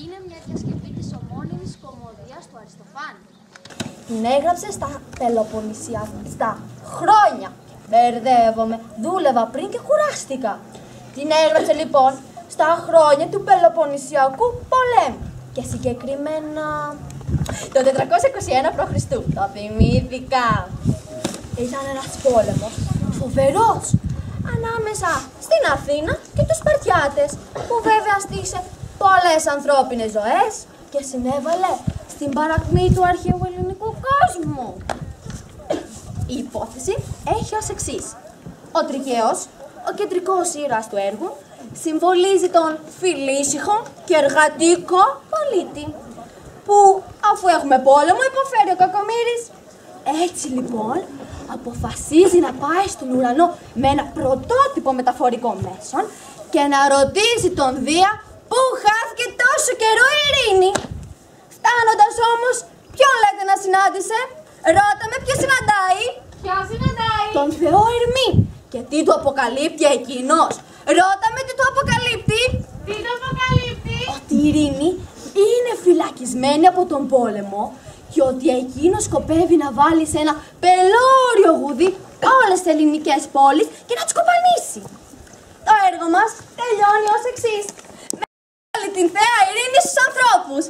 Είναι μια διασκευή της ομώνυμης κωμωδίας του Αριστοφάνη. Την έγραψε στα Πελοποννησιακά χρόνια. Μπερδεύομαι, δούλευα πριν και κουράστηκα. Την έγραψε λοιπόν στα χρόνια του Πελοποννησιακού πολέμου. Και συγκεκριμένα το 421 π.Χ. Το θυμήθηκα. Ήταν ένας πόλεμος φοβερός ανάμεσα στην Αθήνα και τους Σπαρτιάτες, που βέβαια στήσε πολλές ανθρώπινες ζωές και συνέβαλε στην παρακμή του αρχαίου ελληνικού κόσμου. Η υπόθεση έχει ως εξής. Ο Τριγαίος, ο κεντρικός ήρωας του έργου, συμβολίζει τον φιλήσυχο και εργατικό πολίτη, που αφού έχουμε πόλεμο υποφέρει ο κακομοίρης. Έτσι λοιπόν αποφασίζει να πάει στον ουρανό με ένα πρωτότυπο μεταφορικό μέσον και να ρωτήσει τον Δία πού χάθηκε τόσο καιρό η ειρήνη. Φτάνοντας όμως, ποιον λέτε να συνάντησε? Ρώτα με ποιο συναντάει. Ποιον συναντάει? Τον Θεό Ερμή. Και τι του αποκαλύπτει εκείνος? Ρώτα με τι του αποκαλύπτει. Τι το αποκαλύπτει? Ότι η ειρήνη είναι φυλακισμένη από τον πόλεμο και ότι εκείνος σκοπεύει να βάλει σε ένα πελώριο γουδί όλες τις ελληνικές πόλεις και να τις κοπανίσει. Το έργο μας τελειώνει ως εξής. Με όλη την θέα ειρήνη στους ανθρώπους.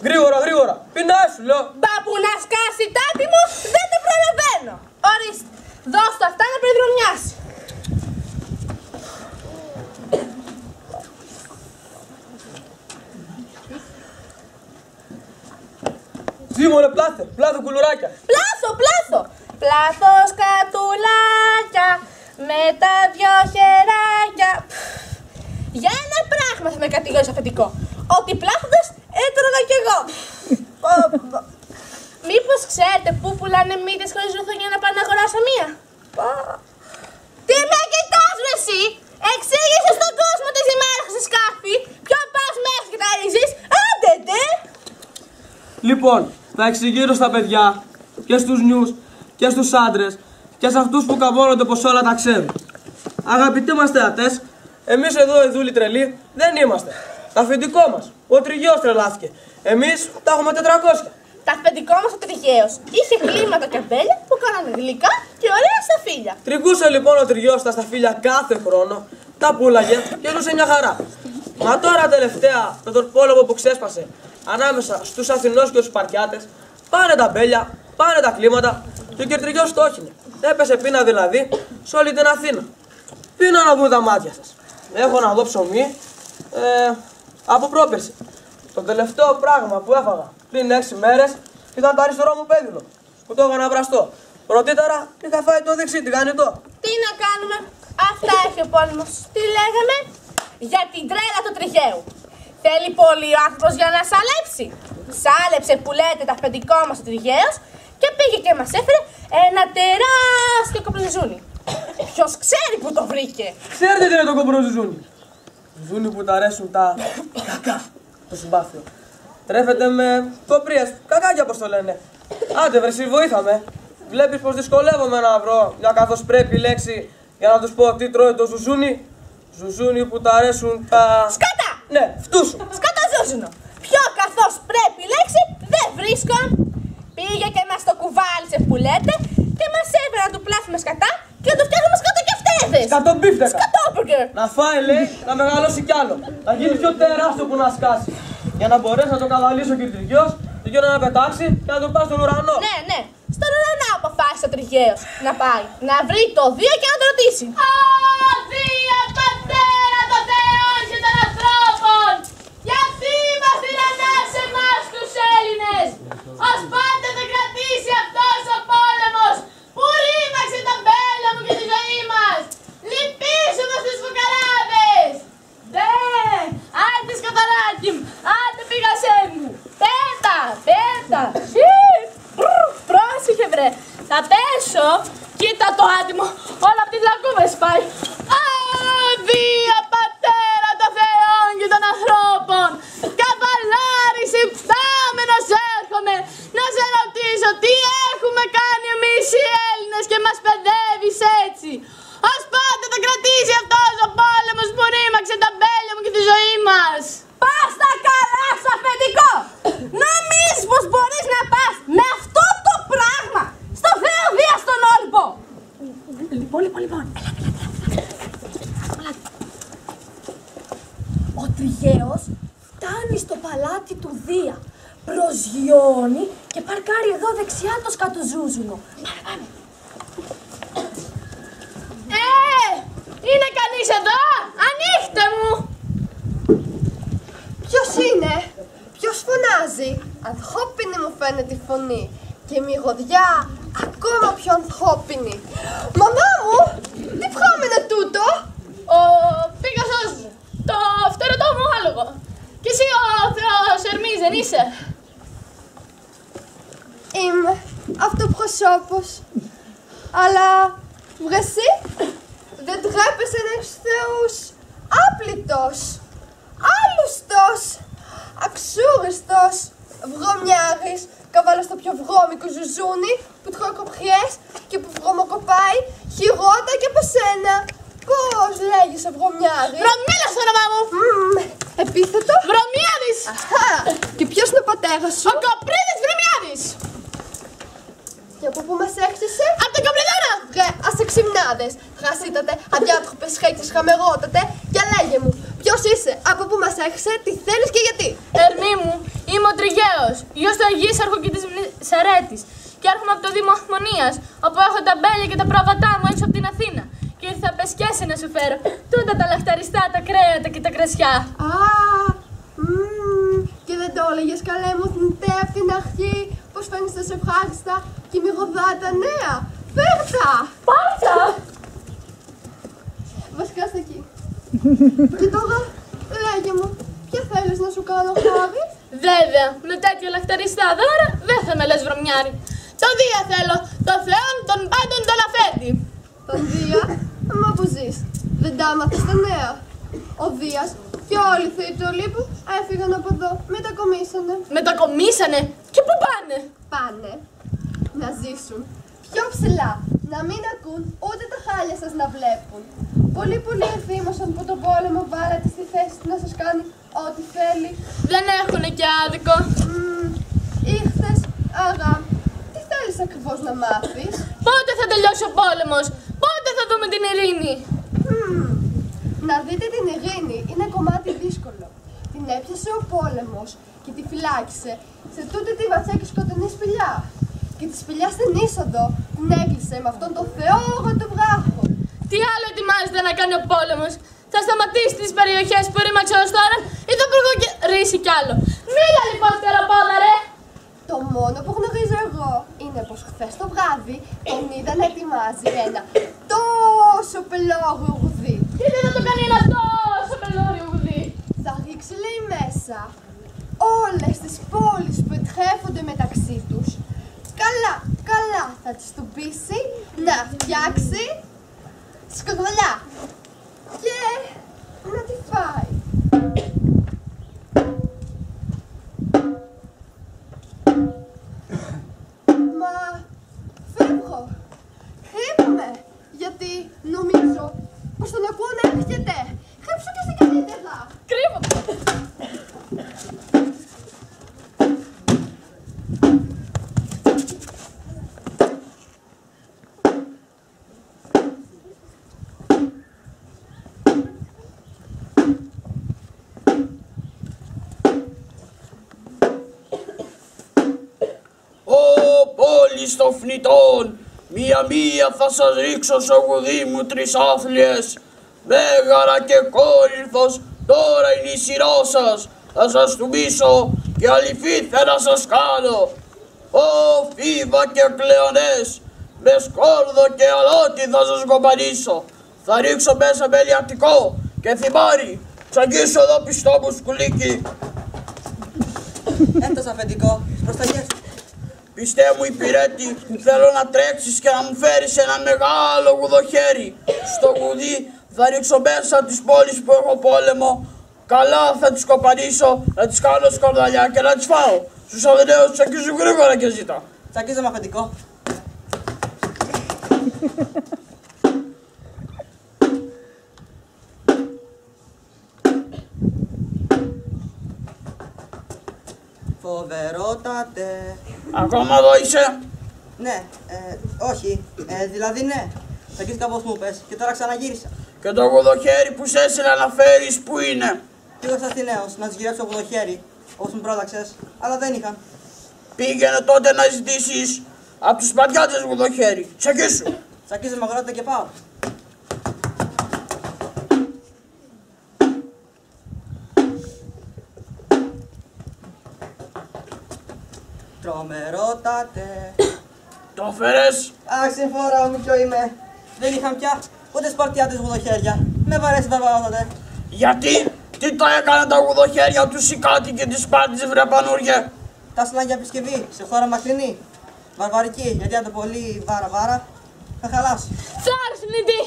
Γρήγορα, πεινάσου, λέω. Μπα που να σκάσει τάπη μου, δεν το προλαβαίνω. Ορίστε, δώσ' το αυτά να περιδρομιάσει. Σίμωνε, πλάθο κουλουράκια. Πλάθο. Πλάθος κατουλάκια με τα δυο χεράκια. Για ένα πράγμα θα με κατηγορήσει αφεντικό. Ότι πλάθοντας έτρωγα κι εγώ. Μήπως ξέρετε πού πουλάνε μύτες χωρίς ρουθούνια να πάνε να αγοράσω μία? Τι με κοιτάς ρε εσύ? Εξήγησε στον κόσμο τη ζυμάρχη στη σκάφη. Ποιο πας μέχρι και τα ρίζεις? Άντε ντε! Λοιπόν, θα εξηγήσω στα παιδιά και στους νιους και στους άντρες και σε αυτούς που καμώνονται πως όλα τα ξέρουν. Αγαπητοί μας θεατές, εμείς εδώ οι δούλοι τρελοί δεν είμαστε. Το αφεντικό μας, ο Τριγαίος τρελάθηκε. Εμείς τα έχουμε 400. Το αφεντικό μας ο Τριγαίος είχε κλίματα και αμπέλια που κάνανε γλυκά και ωραία σταφύλια. Τριγούσε λοιπόν ο Τριγαίος τα σταφύλια κάθε χρόνο, τα πουλάγε και ζούσε μια χαρά. Μα τώρα τελευταία, με τον πόλεμο που ξέσπασε ανάμεσα στους Αθηνούς και τους Σπαρτιάτες, πάνε τα αμπέλια, πάνε τα κλίματα και ο Τριγαίος το όχινε. Έπεσε πείνα δηλαδή σε όλη την Αθήνα. Πείνα να δουν τα μάτια σας. Έχω να δω ψωμί από πρόπερση. Το τελευταίο πράγμα που έφαγα πριν 6 μέρες ήταν το αριστερό μου πέδιλο που το έκανα βραστό. Πρωτήτερα είχα φάει το δεξί, τι κάνει το. Τι να κάνουμε, αυτά έχει ο πόλεμος. Τι λέγαμε? Για την τρέλα του Τριγαίου. Θέλει πολύ ο άνθρωπος για να σαλέψει. Σάλεψε που λέτε τα αφεντικό μας ο Τριγαίος και πήγε και μας έφερε ένα τεράστιο κοπροζουζούνι. Ποιος ξέρει που το βρήκε? Ξέρετε τι είναι το κοπροζουζούνι? Ζούνι που τα αρέσουν τα κακά, το συμπάθειο. Τρέφεται με κοπρίες, κακάκια πως το λένε. Άντε βρε, βοήθαμε. Βλέπεις πως δυσκολεύομαι να βρω μια καθώς πρέπει λέξη για να τους πω τι τρώει το ζουζούνι. Ζουζούνι που τα αρέσουν τα... Σκάτα! Ναι, φτούσου. Σκάτα ζούζουνο. Πιο καθώς πρέπει λέξη δεν βρίσκω. Πήγε και μας το κουβάλισε που λέτε και μας έφερε να του πλάθουμε σκατά και να του φτιάχνουμε σκατά και αυτέδες. Σκατομπίφτεκα. Σκατόμπουργκερ. Να φάει λέει, να μεγαλώσει κι άλλο. Να γίνει πιο τεράστιο που να σκάσει. Για να μπορέσει να το καβαλήσει ο Τριγαίος και γύρω να πετάξει και να το πάει στον ουρανό. Ναι. Στον ουρανό αποφάσισε ο Τριγαίος να πάει. Να βρει το Δία και να το ρωτήσει. Δία, πατέρα των θεών και των ανθρώπων! Γιατί μας τυραννάς εμάς τους Έλληνες! Ως πότε θα κρατήσει αυτός ο πόλεμος που ρήμαξε τα μπέλα μου και τη ζωή μας! Λυπήσουμε στους φουκαράδες! Ντε! Άντε σκαταράκι μου! Άντε πήγασέ μου! Πέτα! Πρόσεχε βρε! Θα πέσω! Κοίτα το άτιμο! Όλα από τη λακκούβες πάει! Δία, πατέρα των θεών Τριγαίος φτάνει στο παλάτι του Δία, προσγειώνει και παρκάρει εδώ δεξιά το σκατοζούζουνο. Πάμε. Είναι κανείς εδώ! Ανοίχτε μου! Ποιος είναι? Ποιος φωνάζει? Ανθόπινη μου φαίνεται η φωνή και η μυγωδιά ακόμα πιο ανθόπινη. Μαμά μου! Τι πράγμα είναι τούτο? Ο Πίγασος, το φτερωτό μου άλογο. Και εσύ ο Θεός Ερμής δεν είσαι? Είμαι αυτοπροσώπος. Αλλά βρεσί δεν τρέπεσαι να έχεις θεούς. Άπλητος, άλουστος, αξούριστος, βρωμιάρης, καβάλω στο πιο βρώμικο ζουζούνι που τρώει κοπριές και που βρωμοκοπάει χειρότερα και από σένα. Πώς λέγεσαι βρωμιάρη? Βρωμιάδης το όνομά μου! Επίθετο? Βρωμιάδης! Αχα! Και ποιος είναι ο πατέρας σου? Ο Κοπρίδης Βρωμιάδης! Και από πού μας έρχεσαι? Απ' τον Κοπριδόνα! Ρε, ασεξυμνάδες, χασίτατε, αδιάτροπες σχέκες, χαμερότατε, και λέγε μου, ποιος είσαι, από πού μας έρχεσαι, τι θέλεις και γιατί? Ερμή μου, είμαι ο Τριγαίος, γιος του Αγίσαρχου και της Σαρέτης. Και έρχομαι από το Δήμο Αχμονίας, όπου έχω τα μπέλια και τα προβατά μου έξω από την Αθήνα. Και ήρθα πεσκέσαι να σου φέρω τούτα τα λαχταριστά, τα κρέατα και τα κρασιά. Α, και δεν το έλεγες καλέ μου θνητέ από την αρχή, πως φαίνεις τόσο ευχάριστα και μυρωδάτα νέα. Φέρτα! Πάρτα! Βασικά στα εκεί. Και τώρα, λέγε μου, ποια θέλεις να σου κάνω χάρη? Βέβαια, με τέτοια λαχταριστά δώρα δεν θα με λες βρωμιάρη. Το Δία θέλω, το Θεόν των πάντων τον αφέντη. Τον Δία, μα που ζεις, δεν τα άμαθες τα νέα. Ο Δίας και όλοι οι θεοί του Ολύμπου έφυγαν από εδώ, μετακομίσανε. Μετακομίσανε και πού πάνε? Πάνε να ζήσουν πιο ψηλά, να μην ακούν ούτε τα χάλια σας να βλέπουν. Πολλοί εθύμωσαν που τον πόλεμο βάλατε στη θέση του να σας κάνει ό,τι θέλει. Δεν έχουνε και άδικο. Ήρθες, αγά, τι θέλεις ακριβώς να μάθεις? Πότε θα τελειώσει ο πόλεμος? Πότε θα δούμε την ειρήνη? Να δείτε την ειρήνη είναι κομμάτι δύσκολο. Την έπιασε ο πόλεμος και τη φυλάκισε σε τούτη τη βαθιά και σκοτεινή σπηλιά. Και τη σπηλιά στην είσοδο την έκλεισε με αυτόν τον θεόρατο βράχο. Τι άλλο ετοιμάζεται να κάνει ο πόλεμος? Θα σταματήσει τις περιοχές που ρήμαξε ως τώρα ή θα προχωρήσει κι άλλο? Μίλα λοιπόν φτεροπόδα ρε! Το μόνο που γνωρίζω εγώ είναι πως χθες το βράδυ τον είδα να ετοιμάζει ένα τόσο πελώριο γουδί. Τι δεν θα το κάνει ένα τόσο πελώριο γουδί? Θα ρίξει λέει μέσα όλες τις πόλεις που ετρέφονται μεταξύ τους. Καλά θα τις του πείσει να φτιάξει σκορδαλιά και να τη φάει. Μα φεύγω, κρύβομαι, γιατί νομίζω πως τον ακούω να έρχεται. Κρύψω και στην καλύτερα. Κρύβομαι! Πόλης των φνητών, μία-μία θα σας ρίξω στο γουδί μου τρισάθλιες. Μέγαρα και κόρυνθος, τώρα είναι η σειρά σας. Θα σας τουμπίσω και αληθή να σας κάνω. Ω Φίβα και Κλεονές, με σκόρδο και αλάτι θα σας κομπανίσω. Θα ρίξω μέσα με λιατικό και θυμάρι. Τσαγγίσω εδώ πιστό μου σκουλίκι. Έφτας αφεντικό, στις προσταγές. Πιστέ μου υπηρέτη, θέλω να τρέξεις και να μου φέρεις ένα μεγάλο γουδοχέρι. Στο γουδί θα ρίξω μέσα τις πόλεις που έχω πόλεμο. Καλά θα τις κοπανίσω, να τις κάνω σκορδαλιά και να τις φάω. Στους Αθηναίους τους αγγίζουν γρήγορα και ζήτα. Τσακίζομαι αφεντικό. Φοβερότατε. Ακόμα εδώ είσαι? Ναι, όχι, δηλαδή ναι. Τσακίστηκα όπως μου πες και τώρα ξαναγύρισα. Και το γουδοχέρι που σ' έστειλα να φέρεις που είναι? Πήγα στα Αθηναίους να τις γυρέψω γουδοχέρι, όπως μου πρόταξες, αλλά δεν είχαν. Πήγαινε τότε να ζητήσεις από τους σπατιάτες γουδοχέρι. Τσακίσου. Τσακίζω με αγοράτε και πάω. Τρομερότατε. Το φέρες. Αχ, συμφορά μου ποιο είμαι. Δεν είχαν πια ούτε σπαρτιάτες γουδοχέρια. Με βαρέσει βαρβαρότατε. Γιατί, τι τα έκανε τα γουδοχέρια του Σικάτη και της Σπάρτης βρε πανούργια. Τα στείλαν για επισκευή σε χώρα μακρινή. Βαρβαρική, γιατί αν το πολύ βάρα θα χαλάσει. Θάρσνητη,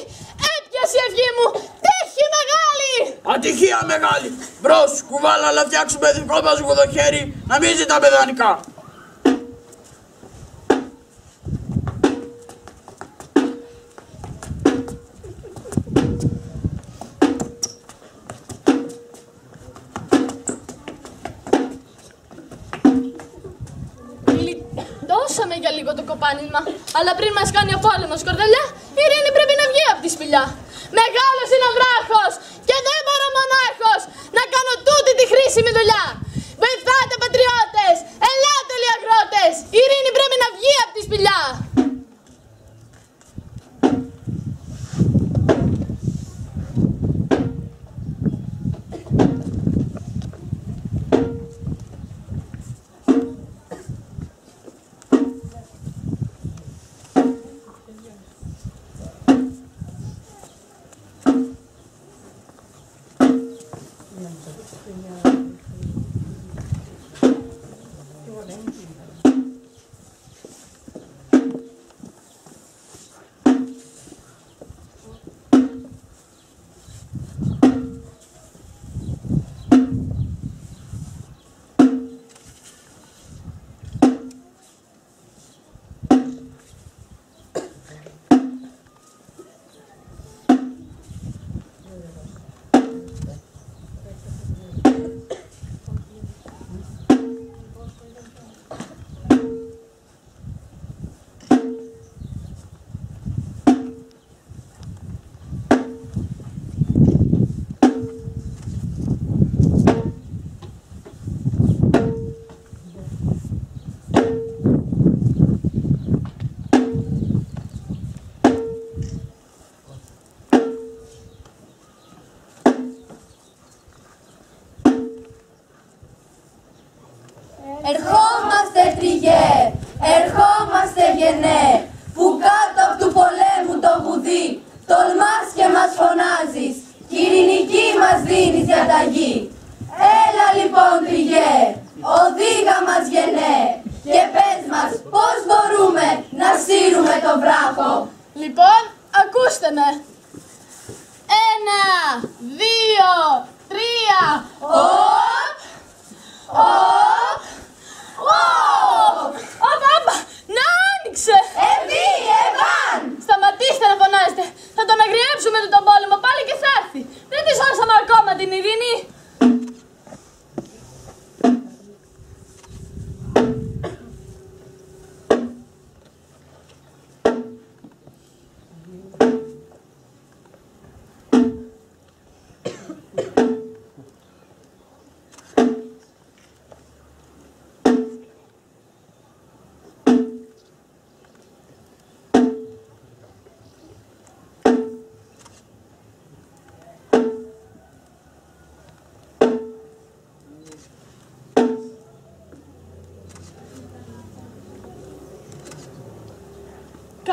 έπιασε η ευχή μου, τύχη μεγάλη! Ατυχία μεγάλη. Μπρος, κουβάλα να φτιάξουμε δικό μας γουδοχέρι να μην ζητάμε δανεικά. Δώσαμε για λίγο το κοπάνισμα, αλλά πριν μας κάνει ο πόλεμος κορδελιά, η Ειρήνη πρέπει να βγει από τη σπηλιά. Μεγάλος είναι ο βράχος και δεν μπορώ μονάχος να κάνω τούτη τη χρήσιμη δουλειά. Βοηθάτε πατριώτες, ελάτε όλοι οι αγρότες, η Ειρήνη πρέπει να βγει από τη σπηλιά. Ερχόμαστε τριγέ, ερχόμαστε γενναί, που κάτω απ' του πολέμου το βουδί τολμάς και μας φωνάζεις, κι ειρηνική μας δίνεις διαταγή. Έλα λοιπόν τριγέ, οδήγα μας γενναί, και πες μας πώς μπορούμε να σύρουμε το βράχο. Λοιπόν, ακούστε με. 1, 2, 3, οπ, οπ, οπ, να άνοιξε! Εβάν! Σταματήστε να φωνάζετε. Θα τον αγριέψουμε τον πόλεμο πάλι και θα έρθει. Δεν τη σώσαμε ακόμα την Ειρήνη.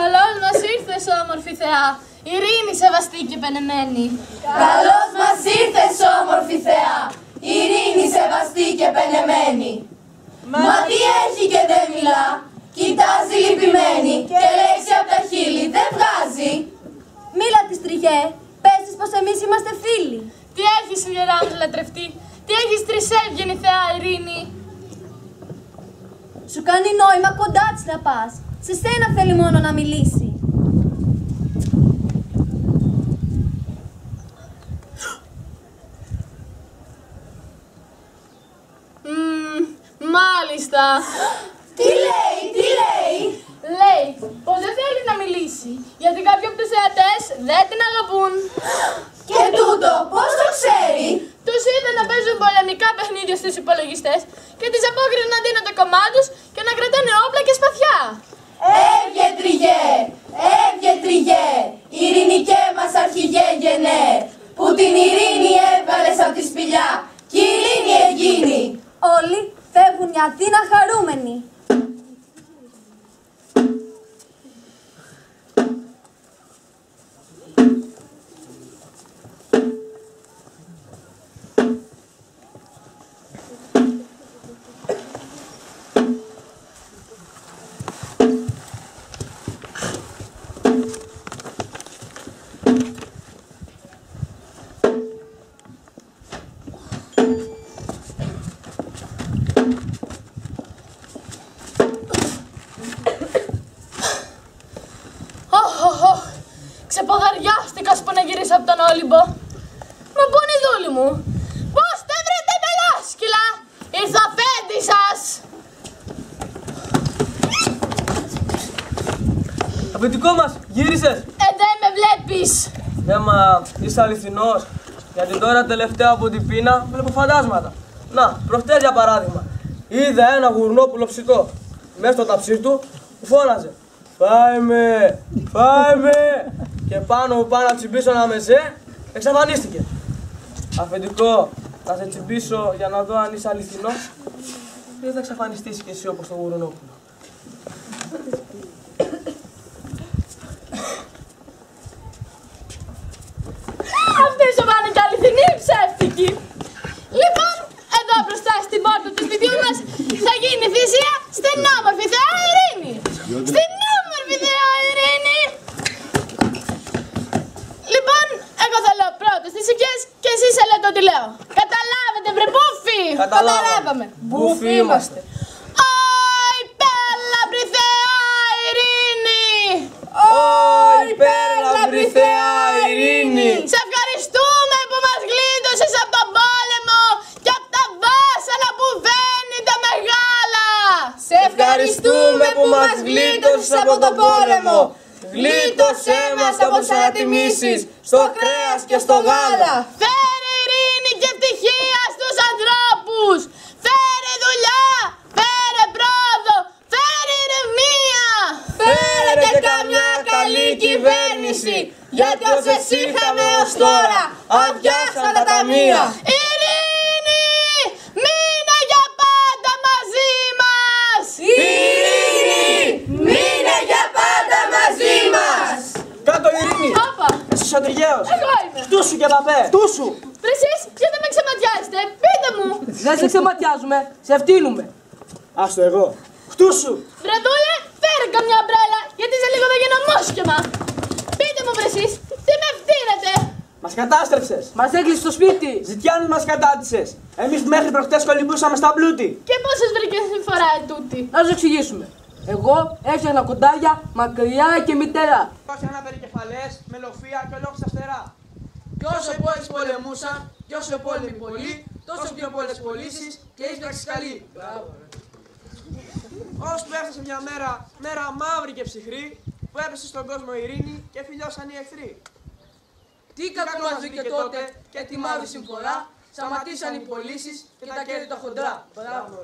Καλώς μας ήρθες, όμορφη θεά, ειρήνη σεβαστή και πενεμένη. Καλώς μας ήρθες, όμορφη θεά, ειρήνη σεβαστή και πενεμένη. Μα τι έχει και δεν μιλά, κοιτάζει λυπημένη και λέξη απ' τα χείλη δεν βγάζει. Μίλα της τριγέ, πες της πως εμείς είμαστε φίλοι. Τι έχεις γερά μου λατρευτή, τι έχεις τρισέβγενη θεά Ειρήνη. Σου κάνει νόημα κοντά της να πας, σε σένα θέλει μόνο να μιλήσει. Μάλιστα. Τι λέει, τι λέει. Λέει πως δεν θέλει να μιλήσει, γιατί κάποιοι από τους θεατές δεν την αγαπούν. Και τούτο, πώς το ξέρει. Τους είδε να παίζει στους υπολογιστές και τις απόκρινε να δίνονται κομμάτους και να κρατάνε όπλα και σπαθιά. Έβγε τριγέ, ειρηνικέ μας αρχηγέγενε, που την ειρήνη έβγαλες απ' τη σπηλιά, κι η ειρήνη εγίνει. Όλοι φεύγουν για Αθήνα χαρούμενοι. Ξεποδαριάστηκα που να γυρίσω από τον Όλυμπο. Μα πού είναι η δούλη μου? Πώς τα βρείτε μπελόσκυλα? Ήρθα αφέντη σας. Αφεντικό μας, γύρισες. Δεν με βλέπεις. Μα είσαι αληθινός? Γιατί τώρα τελευταία από την πείνα βλέπω φαντάσματα. Να, προχτές για παράδειγμα, είδα ένα γουρνόπουλο ψητό. Μέσα στο ταψί του που φώναζε «Φάε με, φάε με!» Και πάνω που πάω να τσιμπήσω ένα μεζέ, εξαφανίστηκε. Αφεντικό, θα σε τσιμπήσω για να δω αν είσαι αληθινός ή θα εξαφανιστείς κι εσύ όπως το γουρνόπουλο. Αυτή σου πάνε κι αληθινή ψεύτικη. Λοιπόν, εδώ μπροστά στην πόρτα του σπιτιού μας θα γίνει θυσία στην όμορφη Θεά Ειρήνη. Στην όμορφη Θεά Ειρήνη. Λοιπόν, εγώ θα λέω πρώτες τις οικίες και εσείς θα λέτε ό,τι λέω. Καταλάβετε βρε μπούφι? Καταλάβαμε. Μπούφι είμαστε. Ωι πέλαμπρη Θεά Ειρήνη. Ωι πέλαμπρη Θεά Ειρήνη. Σε ευχαριστούμε που μας γλίτωσες από τον πόλεμο και από τα βάσανα που βαίνει τα μεγάλα. Σε ευχαριστούμε που μας γλίτωσες από τον πόλεμο. Γλίτωσέ μας από τις ανατιμήσεις στο κρέας και στο γάλα. Φέρε ειρήνη και ευτυχία στους ανθρώπους. Φέρε δουλειά, φέρε πρόοδο, φέρε ηρεμία. Φέρε και καμιά καλή κυβέρνηση, γιατί όσες είχαμε ως τώρα αδειάσαν τα ταμεία. Ειρήνη, μείνε για πάντα μαζί μας. Ειρήνη, μείνε για πάντα μαζί μας. Κάτω Ειρήνη! Όπα, Εσύ ο Τριγαίος! εγώ είμαι. Φτούσου και παπέ! Φτούσου! Βρε εσείς, γιατί με ξεματιάζετε, πείτε μου. Δεν σε ξεματιάζουμε, σε φτύνουμε. Άστο εγώ! Φτούσου! Βρεδούλε, φέρε καμιά μπρέλα, γιατί σε λίγο θα γίνω μόσχεμα. Πείτε μου βρε εσείς, τι με φτύνετε. Μας κατάστρεψες! Μας έκλεισε στο σπίτι. Ζητιάνους μας κατάτησες! Εμείς που μέχρι προχτές κολυμπούσαμε στα πλούτη! Και πώς σας βρήκε η φορά ετούτη? Να σου εξηγήσουμε. Εγώ έφτιαχνα κοντάρια, μακριά και μητέρα. Όχι αναπερικεφαλές, με λοφία και ολόκληρα φτερά. Κι όσο οι πόλεις πολεμούσαν, κι όσο οι πόλεμοι πολλοί, τόσο πιο πολλές πωλήσεις και ίσπραξης καλή. Ως που έφτασε μια μέρα μαύρη και ψυχρή, που έπεσε στον κόσμο ειρήνη και φιλιώσαν οι εχθροί. Τι κακό μας βρήκε τότε και τη μαύρη συμφορά, σταματήσαν οι πωλήσεις και τα κέρδη τα χοντρά. Μπράβο.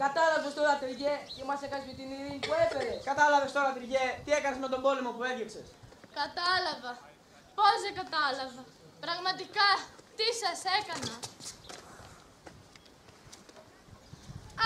Κατάλαβες τώρα Τριγέ και μας έκανες με την ειρήνη που έφερες. Κατάλαβες τώρα Τριγέ τι έκανες με τον πόλεμο που έδιωξες. Κατάλαβα. Πώς δεν κατάλαβα. Πραγματικά, τι σας έκανα.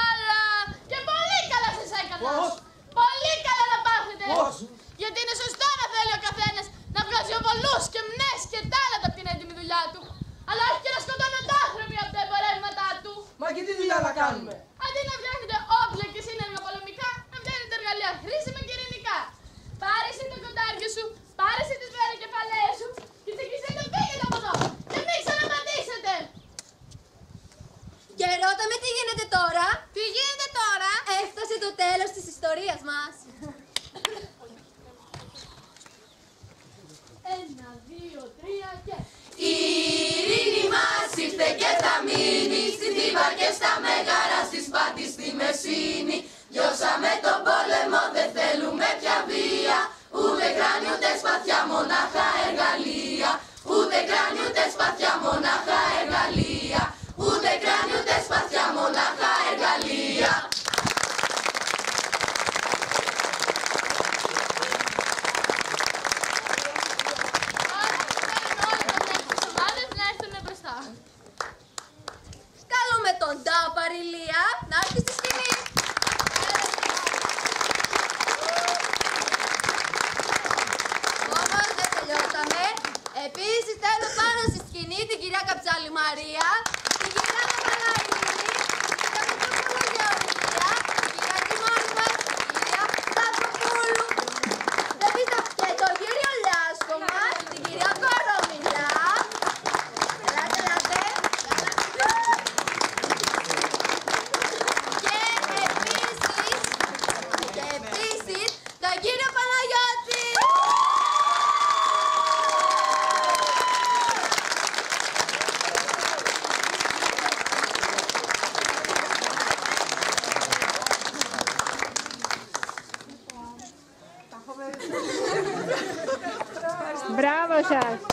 Αλλά και πολύ καλά σας έκανα. Πώς? Πολύ καλά να πάθετε. Πώς? Γιατί είναι σωστό να θέλει ο καθένας να βγάζει οβολούς και μνές και τάλατα από την έντιμη δουλειά του. Αλλά όχι και να σκοτώνονται άνθρωποι από τα εμπορεύματά του. Μα και τι δουλειά να κάνουμε. Αντί να φτιάχνετε όπλα και σύνεργα πολεμικά, να φτιάχνετε εργαλεία χρήσιμα και ειρηνικά. Πάρε εσύ το κοντάριο σου, πάρε εσύ τις περικεφαλαίες σου και τσεκίστε το πήγαινε από εδώ. Και μην ξαναματήσετε. Και ρώτα με τι γίνεται τώρα. Τι γίνεται τώρα? Έφτασε το τέλος της ιστορίας μας. 1, 2, τον Τάπαρη Λία να έρθει στη σκηνή. Όμως δεν τελειώσαμε. Επίσης θέλω πάνω στη σκηνή την κυρία Καψάλη Μαρία, την κυρία Παπαλαΐνη, την Καπιτοπούλου Γεωργία, την κυρία Τιμόνη μας, την κυρία Σταυροπούλου, και τον κύριο Λιάσκο μας, την κυρία Κορομιλά. Ελάτε, ελάτε. Και επίσης τον κύριο Παναγιώτη. Μπράβο σας!